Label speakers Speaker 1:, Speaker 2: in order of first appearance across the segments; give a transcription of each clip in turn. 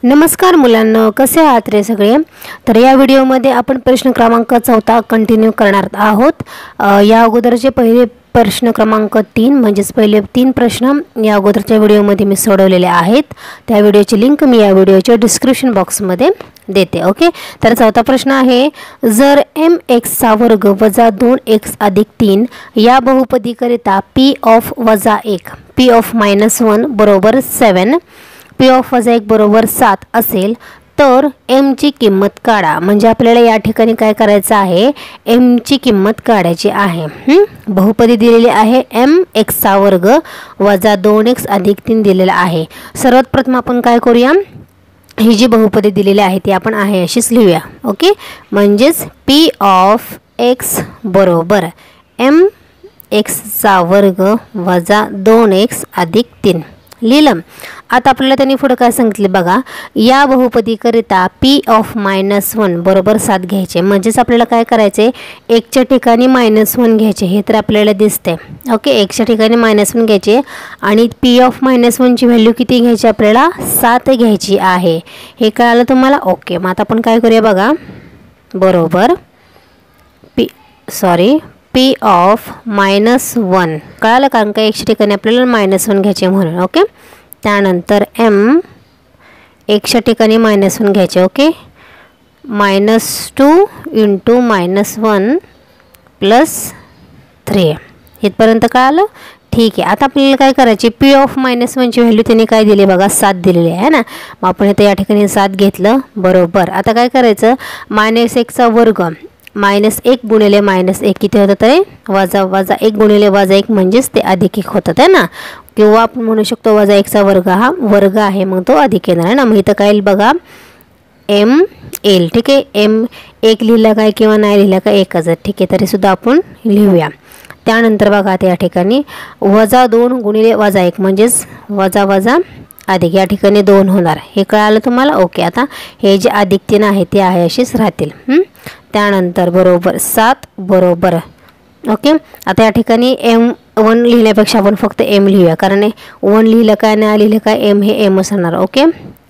Speaker 1: नमस्कार मुलांनो, कसे आहात रे सगळे। तर या व्हिडिओमध्ये आपण प्रश्न क्रमांक 14 कंटिन्यू करणार आहोत। या अगोदरचे पहिले प्रश्न क्रमांक 3 म्हणजेच पहिले 3 प्रश्न या अगोदरच्या व्हिडिओमध्ये मी सोडवलेले आहेत। त्या व्हिडिओची लिंक मी या व्हिडिओच्या डिस्क्रिप्शन बॉक्समध्ये देते। ओके, तर चौथा प्रश्न आहे, जर mx चा वर्ग वजा 2x अधिक 3 या बहुपदीकरिता p ऑफ वजा 1 p ऑफ -1 बरोबर 7 p ऑफ वजा 1 बरोबर 7 असेल तर m ची किंमत काढा। म्हणजे आपल्याला या ठिकाणी काय करायचं आहे, m ची किंमत काढायची आहे। बहुपदी दिलेली आहे mx चा वर्ग वजा 2x अधिक 3 दिलेला आहे। सर्वात प्रथम आपण काय करूया, ही जी बहुपदी दिलेली आहे ती आपण आहे अशीच लिहूया। ओके, म्हणजेच p ऑफ x बरोबर mx चा वर्ग वजा 2x अधिक 3 लिहिलं। आता आपल्याला त्यांनी पुढे काय सांगितले बघा, या बहुपदीकरिता p ऑफ -1 बरोबर 7 घ्यायचे। म्हणजेच आपल्याला काय करायचे, 1 च्या ठिकाणी -1 घ्यायचे, हे तर आपल्याला दिसते। ओके, 1 च्या ठिकाणी -1 घ्यायचे आणि p ऑफ -1 ची व्हॅल्यू किती घ्यायची, आपल्याला 7 घ्यायची आहे। हे कळालं तुम्हाला? ओके, मग आता आपण काय करूया बघा, बरोबर p ऑफ -1 कळालं, कारण का 1 च्या ठिकाणी आपल्याला -1 घ्यायचे म्हणून। ओके, त्यानंतर m 1 च्या ठिकाणी -1 घ्यायचे। ओके, -2 × -1 + 3 इथपर्यंत कळालं? ठीक आहे। आता आपल्याला काय करायची, p ऑफ -1 ची व्हॅल्यू त्यांनी काय दिली बघा, 7 दिलेली आहे ना। मग आपण इथे या ठिकाणी 7 घेतलं बरोबर। आता काय करायचं, -1 चा वर्ग -1 गुणिले -1 किती होतं, ते वजा 1 गुणिले -1 म्हणजेच ते अधिक 1 होतं आहे ना। किंवा आपण म्हणू शकतो वजा 1 चा वर्ग हा वर्ग आहे, मग तो अधिक येणार आहे ना। मग इथं काय येईल बघा, m येईल। ठीक आहे, m 1 लिहिलं काय किंवा नाही लिहिलं काय एकच आहे। ठीक आहे, तरी सुद्धा आपण लिहूया। त्यानंतर बघा आता या ठिकाणी वजा 2 गुणिले -1 म्हणजेच वजा अधिक, या ठिकाणी 2 होणार। हे कळालं तुम्हाला? ओके, आता हे जे अधिक 3 आहे ते आहे असेच राहतील। त्यानंतर बरोबर 7 बरोबर। ओके, आता या ठिकाणी m1 लिहिण्यापेक्षा आपण फक्त m लिहूया, कारण 1 लिहिलं काय नाही लिहिलं काय m हे m असणार। Okay,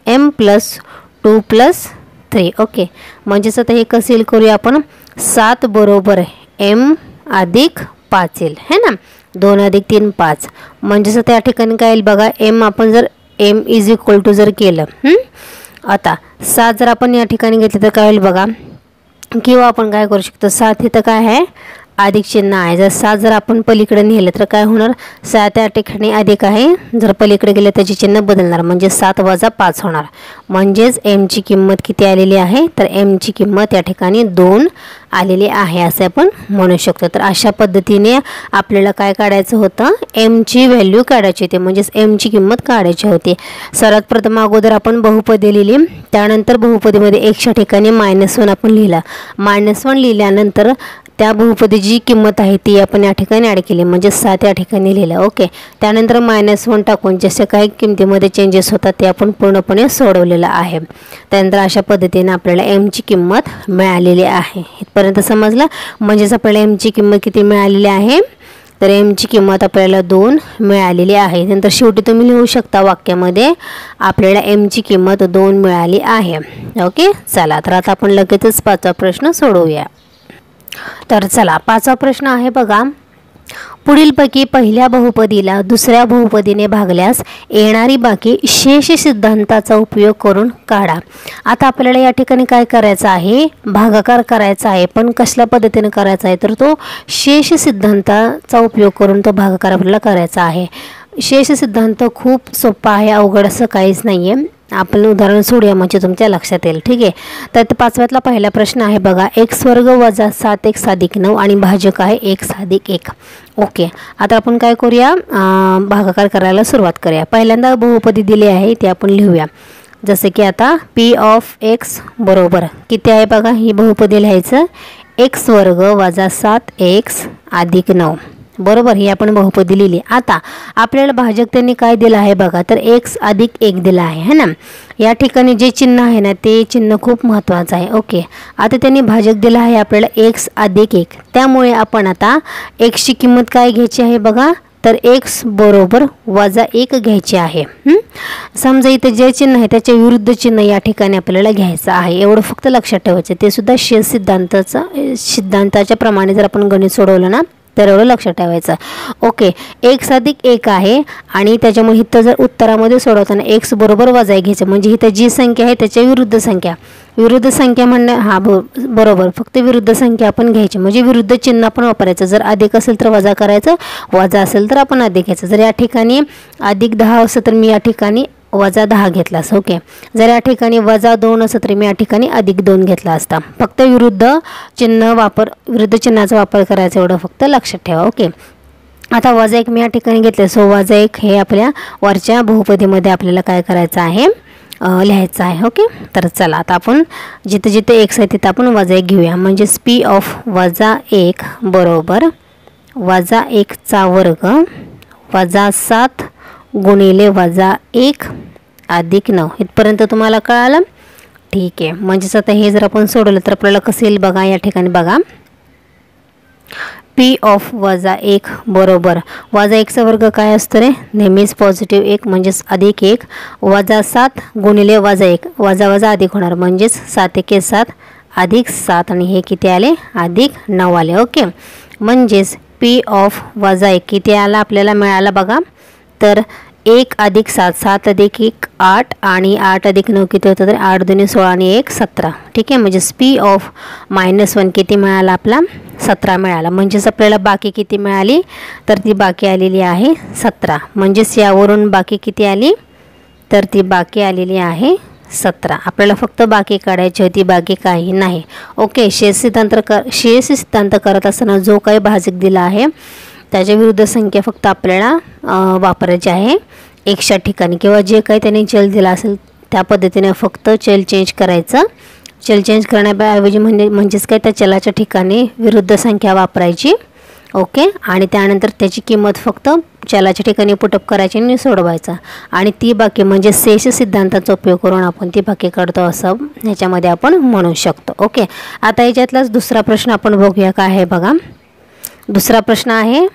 Speaker 1: m + 2 + 3। ओके, म्हणजेच आता हे कसं येईल करूया आपण, 7 बरोबर m अधिक 5 येईल है ना, 2 अधिक 3 5। म्हणजेच आता या ठिकाणी काय येईल बघा, m आपण जर m = जर केलं, आता 7 जर आपण या ठिकाणी घेतलं तर काय होईल बघा, किंवा आपण काय करू शकतो, 7 इथं काय आहे अधिक चिन्ह आहे, जर 7 जर आपण पलीकडे नेलं तर काय होणार, 7 या ठिकाणी अधिक आहे, जर पलीकडे गेले त्याचे चिन्ह बदलणार, म्हणजे 7 + 5 होणार। म्हणजेच m ची किंमत किती आलेली आहे, तर m ची किंमत या ठिकाणी 2 आलेली आहे असे आपण म्हणू शकतो। तर अशा पद्धतीने आपल्याला काय काढायचं होतं, m ची व्हॅल्यू काढायची होती, म्हणजेच m ची किंमत काढायची होती। सर्वात प्रथम अगोदर आपण बहुपदी लिहिली, त्यानंतर बहुपदीमध्ये 1 च्या ठिकाणी -1 आपण लिहिलं, -1 लिहिल्यानंतर त्या बहुपदीची जी किंमत आहे ती आपण या ठिकाणी ॲड केली, म्हणजे 7 या ठिकाणी लिहिलं। ओके, त्यानंतर -1 टाकून जसे काही किमतीमध्ये चेंजेस होतात ते आपण पूर्णपणे सोडवलेलं आहे। त्यानंतर अशा पद्धतीने आपल्याला m ची किंमत मिळालेली आहे। इथपर्यंत समजलं? म्हणजेच आपल्याला m ची किंमत किती मिळालेली आहे, तर m ची किंमत आपल्याला 2 मिळालेली आहे। नंतर शेवटी तुम्ही लिहू शकता वाक्यामध्ये, आपल्याला m ची किंमत 2 मिळाली आहे। ओके, चला तर आता आपण लगेचच 5वा प्रश्न सोडवूया। तर चला 5वा प्रश्न आहे बघा, पुढीलपैकी पहिल्या बहुपदीला दुसऱ्या बहुपदीने भागल्यास येणारी बाकी शेष सिद्धांताचा उपयोग करून काढा। आता आपल्याला या ठिकाणी काय करायचं आहे, भागाकार करायचा आहे, पण कसल्या पद्धतीने करायचा आहे, तर तो शेष सिद्धांताचा उपयोग करून तो भागाकार आपल्याला करायचा आहे। शेष सिद्धांत खूप सोपा आहे, अवघड असं काहीच नाही आहे। आपण उदाहरण सोडूया म्हणजे तुमच्या लक्षात येईल। ठीक आहे, तर 5व्यातला पहिला प्रश्न आहे बघा, x² वजा 7x अधिक 9 आणि भाजक आहे x अधिक 1। ओके, आता आपण काय करूया, भागाकार करायला सुरुवात करूया। पहिल्यांदा बहुपदी दिली आहे ते आपण लिहूया, जसे की आता p ऑफ x बरोबर किती आहे बघा, ही बहुपदी लिहायचं, x² वजा 7x अधिक 9 बरोबर, ही आपण बहुपदी लिहिली। आता आपल्याला भाजक त्यांनी काय दिलं आहे बघा, तर x अधिक 1 दिला आहे है ना। या ठिकाणी जे चिन्ह आहे ना ते चिन्ह खूप महत्त्वाचं आहे। ओके, आता त्यांनी भाजक दिला आहे आपल्याला x अधिक 1, त्यामुळे आपण आता x ची किंमत काय घ्यायची आहे बघा, तर x बरोबर -1 घ्यायचे आहे. समजा इथे जे चिन्ह आहे त्याच्या विरुद्ध चिन्ह या ठिकाणी आपल्याला घ्यायचं आहे. एवढं फक्त लक्षात ठेवायचं. ते सुद्धा शेष सिद्धांताच्या प्रमाणे जर आपण गणित सोडवलं ना तर एवढं लक्षात ठेवायचं. ओके, x + 1 आहे आणि त्याच्यामुळे इथं जर उत्तरामध्ये सोडवताना x बरोबर -1 घ्यायचं. म्हणजे इथं जी संख्या आहे त्याच्या विरुद्ध संख्या म्हणणं बरोबर फक्त विरुद्ध संख्या आपण घ्यायची. म्हणजे विरुद्ध चिन्ह आपण वापरायचं. जर अधिक असेल तर वजा करायचं, वजा असेल तर आपण अधिक घ्यायचं. जर या ठिकाणी +10 असं तर मी या ठिकाणी -10 घेतला असं. ओके, जर या ठिकाणी -2 असं तर मी या ठिकाणी +2 घेतला असता. फक्त विरुद्ध चिन्हाचा वापर करायचा एवढं फक्त लक्षात ठेवा. ओके, आता -1 मी या ठिकाणी घेतले. सो -1 हे आपल्या वरच्या बहुपदीमध्ये आपल्याला काय करायचं आहे, लिहायचं आहे. ओके, तर चला आता आपण जिथे जिथे x आहे तिथे आपण -1 घेऊया. म्हणजेच p ऑफ -1 बरोबर -1चा वर्ग -7 गुणिले -1 अधिक 9. इथपर्यंत तुम्हाला कळालं? ठीक आहे. म्हणजेच आता हे जर आपण सोडवलं तर आपल्याला कसं येईल बघा. या ठिकाणी बघा p ऑफ -1 बरोबर -1चा वर्ग काय असतो रे, नेहमीच पॉझिटिव्ह 1 म्हणजेच +1 -7 गुणिले -1 वजा अधिक होणार. म्हणजेच 7 × 7 अधिक 7 आणि हे किती आले, अधिक 9 आले. ओके, म्हणजेच p ऑफ -1 किती आला आपल्याला मिळाला बघा. तर 1 अधिक 7 7 अधिक 1 8 आणि 8 अधिक 9 किती होतं तर 8 2 16 आणि 1 17. ठीक आहे, म्हणजेच p ऑफ -1 किती मिळाला आपला 17 मिळाला. म्हणजेच आपल्याला बाकी किती मिळाली तर ती बाकी आलेली आहे 17. म्हणजेच यावरून बाकी किती आली तर ती बाकी आलेली आहे 17. आपल्याला फक्त बाकी काढायची होती, बाकी काही नाही. ओके, शेष सिद्धांत करत असताना जो काही भाजक दिला आहे त्याच्या विरुद्ध संख्या फक्त आपल्याला वापरायची आहे xच्या ठिकाणी, किंवा जे काही त्याने चल दिला असेल त्या पद्धतीने फक्त चल चेंज करायचं. चल चेंज करण्याऐवजी म्हणजेच काय त्या चलाच्या ठिकाणी विरुद्ध संख्या वापरायची. ओके, आणि त्यानंतर त्याची किंमत फक्त चलाच्या ठिकाणी पुटअप करायची आणि सोडवायचं. आणि ती बाकी म्हणजे शेष सिद्धांताचा उपयोग करून आपण ती बाकी काढतो असं ह्याच्यामध्ये आपण म्हणू शकतो. ओके, आता याच्यातलाच दुसरा प्रश्न आपण बघूया काय आहे बघा. दुसरा प्रश्न आहे,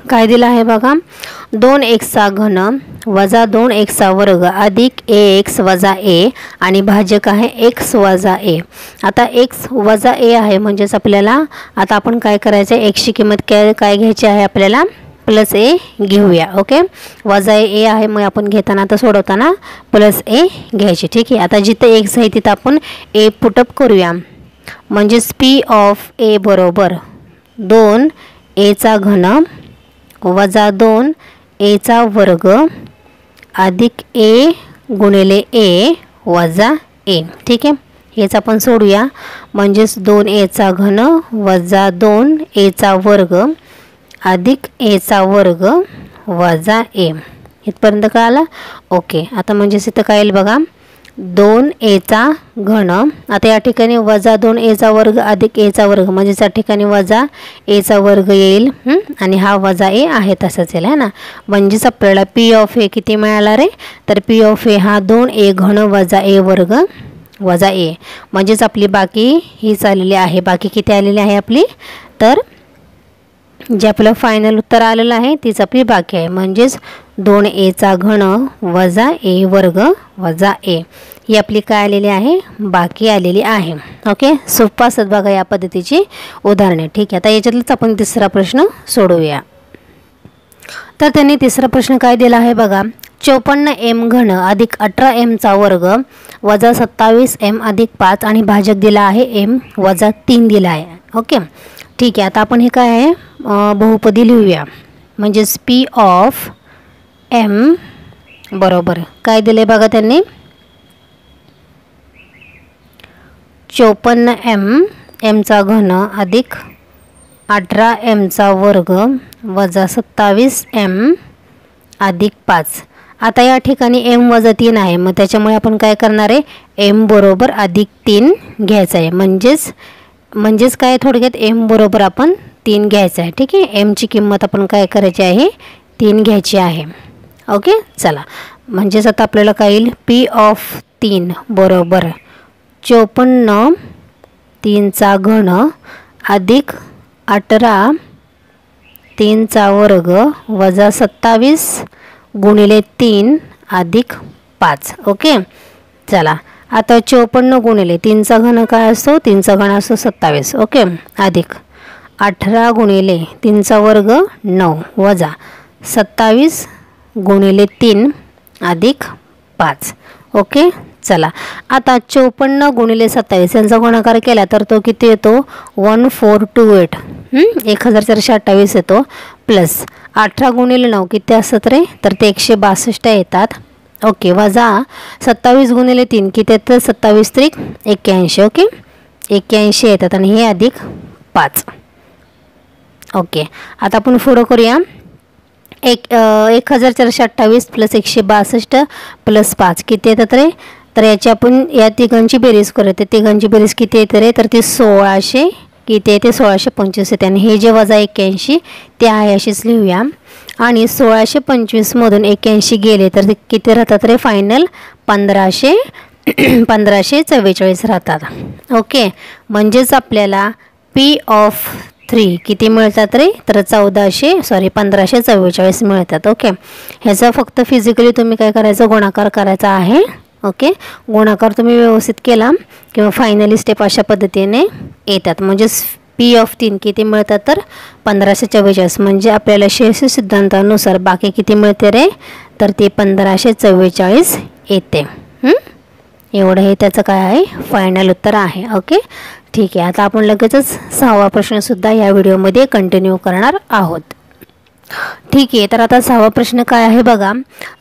Speaker 1: काय दिला आहे बघा. 2x घन वजा 2x वर्ग अधिक ax वजा a आणि भाजक आहे x वजा a. आता x वजा a आहे म्हणजेच आपल्याला आता आपण काय करायचं आहे, x ची किंमत काय घ्यायची आहे आपल्याला +a घेऊया. ओके, वजा a आहे मग आपण घेताना आता सोडवताना +a घ्यायची. ठीक आहे, आता जिथे x आहे तिथं आपण a पुटअप करूया. म्हणजेच p ऑफ a बरोबर 2a घन वजा 2a वर्ग अधिक a गुणिले a वजा a. ठीक आहे, हेच आपण सोडूया. म्हणजेच 2a घन वजा 2a वर्ग अधिक a वर्ग वजा a. इथपर्यंत कळालं? ओके, आता म्हणजेच इथं काय येईल बघा 2a घन. आता या ठिकाणी वजा 2a वर्ग अधिक a वर्ग म्हणजे या ठिकाणी वजा a वर्ग येईल आणि हा वजा a आहे तसंच येईल है ना. म्हणजेच आपल्याला p ऑफ a किती मिळाला रे तर p ऑफ a हा 2a घन वजा a वर्ग वजा a. म्हणजेच आपली बाकी ही चाललेली आहे. बाकी किती आलेली आहे आपली तर जे आपलं फायनल उत्तर आलेलं आहे तीच आपली बाकी आहे. म्हणजेच 2a घन वजा a वर्ग वजा a ही आपली काय आलेली आहे बाकी आलेली आहे. ओके, सोपं असतात बघा या पद्धतीची उदाहरणे. ठीक आहे, आता याच्यातलंच आपण तिसरा प्रश्न सोडवूया. तर त्यांनी तिसरा प्रश्न काय दिला आहे बघा. 54m घन अधिक 18m वर्ग वजा 27m अधिक 5 आणि भाजक दिला आहे m वजा 3 दिला आहे. ओके, ठीक आहे, आता आपण हे काय आहे बहुपदी लिहूया. म्हणजेच p ऑफ m बरोबर काय दिले बघा त्यांनी 54m घन अधिक 18m वर्ग वजा 27m अधिक 5. आता या ठिकाणी m वजा 3 आहे मग त्याच्यामुळे आपण काय करणार आहे m बरोबर अधिक 3 घ्यायचं आहे. म्हणजेच काय थोडक्यात m बरोबर आपण 3 घ्यायचं आहे. ठीक आहे, m ची किंमत आपण काय करायची आहे 3 घ्यायची आहे. ओके, चला म्हणजेच आता आपल्याला काय येईल p ऑफ 3 बरोबर 54 3 घन अधिक 18 3चा वर्ग वजा 27 गुणिले 3 अधिक 5. ओके, चला आता 54 गुणिले 3चा घन काय असतो, 3चा घन असतो 27. ओके, अधिक 18 गुणिले 3चा वर्ग 9 वजा 27 गुणिले 3 अधिक 5. ओके, चला आता 54 गुणिले 27 यांचा गुणाकार केला तर तो किती येतो 1428. 1428 येतो. प्लस 18 गुणिले 9 किती असतात रे, तर ते 162 येतात. ओके, वजा 27 गुणिले 3 किती येतं 27 त्रिक 81. ओके, 81 येतात आणि हे अधिक 5. ओके, आता आपण पुढं करूया. 1428 प्लस 162 प्लस 5 किती येतात रे, तर याची आपण या तिघांची बेरीज करूया. तर तिघांची बेरीज किती येते रे, तर ती 1600 किती येते 1625 येते. आणि हे जे वजा 81 ते आहे अशीच लिहूया. आणि 1625मधून 81 गेले तर ते किती राहतात रे फायनल 1544 राहतात. ओके, म्हणजेच आपल्याला P ऑफ 3 किती मिळतात रे, तर 1544 मिळतात. ओके, ह्याचा फक्त फिजिकली तुम्ही काय करायचं गुणाकार करायचा आहे. ओके, गुणाकार तुम्ही व्यवस्थित केला किंवा फायनली स्टेप अशा पद्धतीने येतात. म्हणजेच P ऑफ 3 किती मिळतात तर 1544. म्हणजे आपल्याला शेष सिद्धांतानुसार बाकी किती मिळते रे, तर ते 1544 येते. एवढं हे त्याचं काय आहे फायनल उत्तर आहे. ओके, ठीक आहे. आता आपण लगेचच 6वा प्रश्नसुद्धा या व्हिडिओमध्ये कंटिन्यू करणार आहोत. ठीक आहे, तर आता 6वा प्रश्न काय आहे बघा.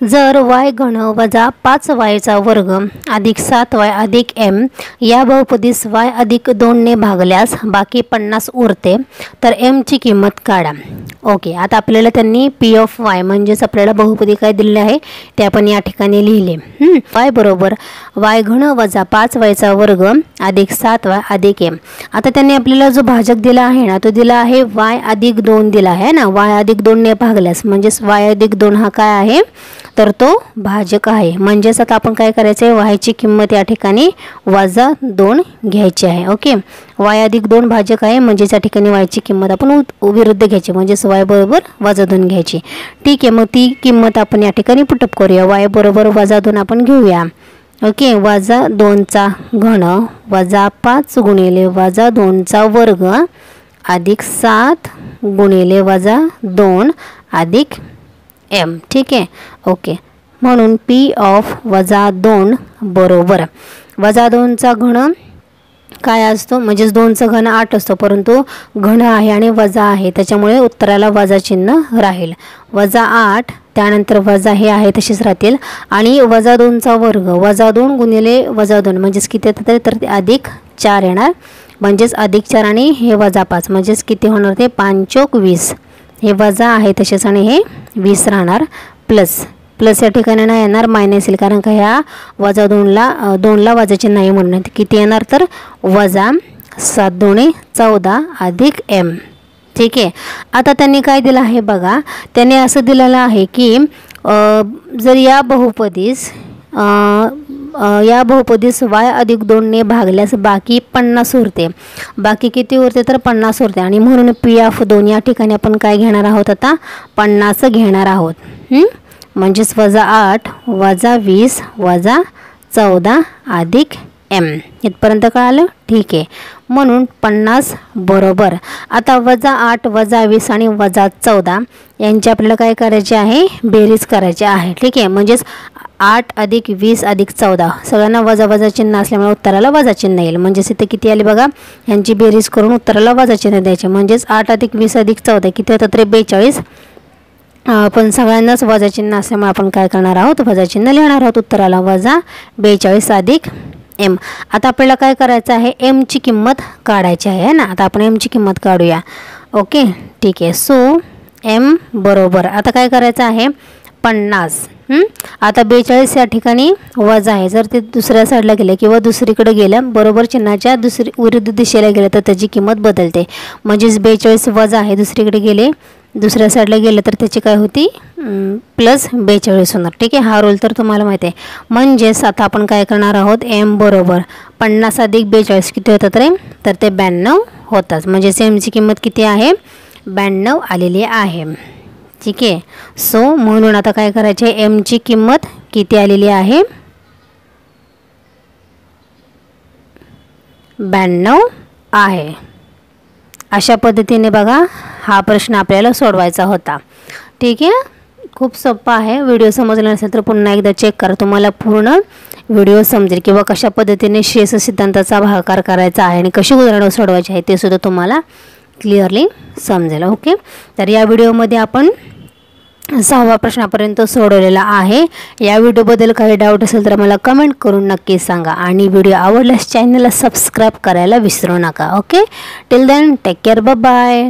Speaker 1: जर y घन वजा 5y वर्ग अधिक 7y अधिक m या बहुपदीस y अधिक 2 ने भागल्यास बाकी 50 उरते, तर m ची किंमत काढा. ओके, आता आपल्याला त्यांनी P ऑफ y म्हणजेच आपल्याला बहुपदी काय दिलेले आहे ते आपण या ठिकाणी लिहिले. y बरोबर y घन वजा 5y वर्ग अधिक 7y अधिक m. आता त्यांनी आपल्याला जो भाजक दिला आहे ना तो दिला आहे y अधिक 2 दिला आहे ना. y अधिक 2 ने भागल्यास म्हणजेच y अधिक 2 हा काय आहे तर तो भाजक आहे. म्हणजेच आता आपण काय करायचं आहे y ची किंमत या ठिकाणी वजा 2 घ्यायची आहे. ओके, y अधिक 2 भाजक आहे म्हणजेच या ठिकाणी y ची किंमत आपण विरुद्ध घ्यायची म्हणजेच y बरोबर वजा 2 घ्यायची. ठीक आहे, मग ती किंमत आपण या ठिकाणी पुटअप करूया. y बरोबर वजा 2 आपण घेऊया. ओके, वजा 2चा घन वजा 5 गुणिले वजा 2चा वर्ग अधिक 7 गुणिले वजा 2 अधिक m. ठीक आहे. ओके, म्हणून P ऑफ वजा 2 बरोबर वजा 2चा घन काय असतो म्हणजेच 2चा घन 8 असतो, परंतु घन आहे आणि वजा आहे त्याच्यामुळे उत्तराला वजा चिन्ह राहील. वजा 8 त्यानंतर वजा हे आहे तशीच राहतील आणि वजा 2चा वर्ग वजा 2 गुणिले वजा 2 म्हणजेच किती येतं तर ते अधिक 4 येणार. म्हणजेच अधिक 4 आणि हे वजा 5 म्हणजेच किती होणार ते 5 चौक 20. हे वजा आहे तसेच आणि हे 20 राहणार. प्लस प्लस या ठिकाणी नाही येणार मायनस येईल कारण का ह्या वजा 2ला वजा चिन्ह नाही म्हणून किती येणार तर वजा 7 दुणे 14 अधिक m. ठीक आहे, आता त्यांनी काय दिलं आहे बघा. त्यांनी असं दिलेलं आहे की जर या बहुपदीस y अधिक 2 ने भागल्यास बाकी 50 उरते. बाकी किती उरते तर 50 उरते आणि म्हणून P ऑफ 2 या ठिकाणी आपण काय घेणार आहोत आता 50 घेणार आहोत. म्हणजेच वजा 8 वजा 20 वजा 14 अधिक m. इथपर्यंत कळालं. ठीक आहे, म्हणून 50 बरोबर आता वजा 8 वजा 20 आणि वजा 14 यांची आपल्याला काय करायचे आहे बेरीज करायची आहे. ठीक आहे, म्हणजेच 8 अधिक 20 अधिक 14 सगळ्यांना वजा वजा चिन्ह असल्यामुळे उत्तराला वजा चिन्ह येईल. म्हणजेच इथे किती आले बघा यांची बेरीज करून उत्तराला वजा चिन्ह द्यायचे. म्हणजेच 8 अधिक 20 अधिक 14 किती होतं तर 42. पण सगळ्यांनाच वजा चिन्ह असल्यामुळे आपण काय करणार आहोत वजा चिन्ह लिहिणार आहोत. उत्तराला वजा 42 अधिक m. आता आपल्याला काय करायचं आहे m ची किंमत काढायची आहे ना. आता आपण m ची किंमत काढूया. ओके, ठीक आहे. सो m बरोबर आता काय करायचं आहे 50. आता 42 या ठिकाणी वजा आहे. जर ते दुसऱ्या साईडला गेले किंवा दुसरीकडे गेलं बरोबर चिन्हाच्या विरुद्ध दिशेला गेलं तर त्याची किंमत बदलते. म्हणजेच 42 वजा आहे दुसरीकडे गेले दुसऱ्या साईडला गेलं तर त्याची काय होती प्लस 42 होणार. ठीक आहे, हा रूल तर तुम्हाला माहिती आहे. म्हणजेच आता आपण काय करणार आहोत m बरोबर 50 अधिक 42 किती होतात रे तर ते 92 होतात. म्हणजेच m ची किंमत किती आहे 92 आलेली आहे. ठीक आहे. सो म्हणून आता काय करायचे, एमची किंमत किती आलेली आहे, 92 आहे. अशा पद्धतीने बघा हा प्रश्न आपल्याला सोडवायचा होता. ठीक आहे. खूप सोपा आहे. व्हिडिओ समजला नसेल तर पुन्हा एकदा चेक करा, तुम्हाला पूर्ण व्हिडिओ समजेल किंवा कशा पद्धतीने शेष सिद्धांताचा भागाकार करायचा आहे आणि कशी उदाहरणं सोडवायची आहे ते सुद्धा तुम्हाला क्लिअरली समजेल. ओके. तर या व्हिडिओमध्ये आपण 6व्या प्रश्नापर्यंत सोडवलेला आहे. या व्हिडिओबद्दल काही डाऊट असेल तर मला कमेंट करून नक्की सांगा आणि व्हिडिओ आवडल्यास चॅनलला सबस्क्राईब करायला विसरू नका. Okay. Till then take care. Bye bye.